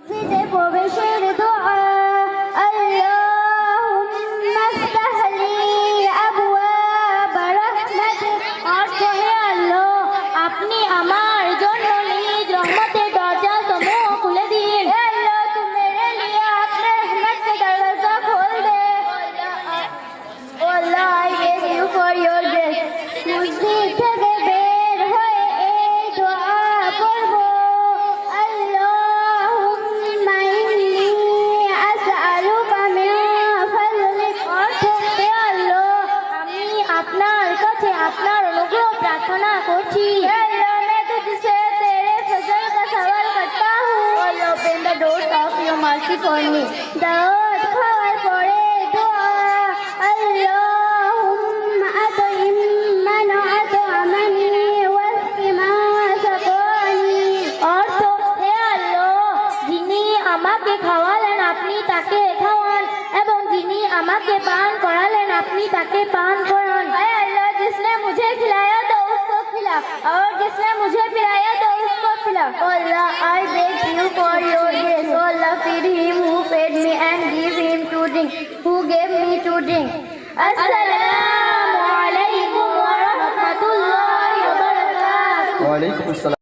প্রবেশের দোয়া আল্লাহুম্মা ইফতাহ লি আবওয়াব রাহমাতিক। অর্থ হে আল্লাহ, আপনি আমার জন্য নিজ রহমতের দরজা সমূহ খুলে দিন। হে আল্লাহ, তু মেরে লিয়ে আপনে রহমত के दरवाजा खोल दे। Oh Allah, I beg you for your grace. মসজিদ থেকে বের হয়ে এই দোয়া পড়ব। আল্লাহুম্মা ইন্নী আসআলুকা মিন ফাযলিক। অর্থ হে আল্লাহ, আমি আপনার কাছে আপনার অনুগ্রহ প্রার্থনা করছি। হে আল্লাহ, मैं तुझसे तेरे फजल का सवाल करता हूँ। Allah, open the doors of your mercy for me. দাওয়াত খাওয়ার পরে দোয়া আল্লাহুম্মা আতইম মান আতআমানি ওয়াসকি মা সাকানি। অর্থ হে আল্লাহ, যিনি আমাকে খাওয়ালেন আপনি তাকে খাওয়ান, এবং যিনি আমাকে পান করালেন আপনি তাকে পান করান। হে আল্লাহ, जिसने मुझे खिलाया तो उसको खिला, और जिसने मुझे पिलाया तो उसको पिला। Oh Allah, I beg you for your grace. Oh Allah, feed him who fed me and give him to drink who gave me to drink. Assalamu alaikum wa rahmatullahi wa barakatuh. ওয়ালাইকুম আসসালাম।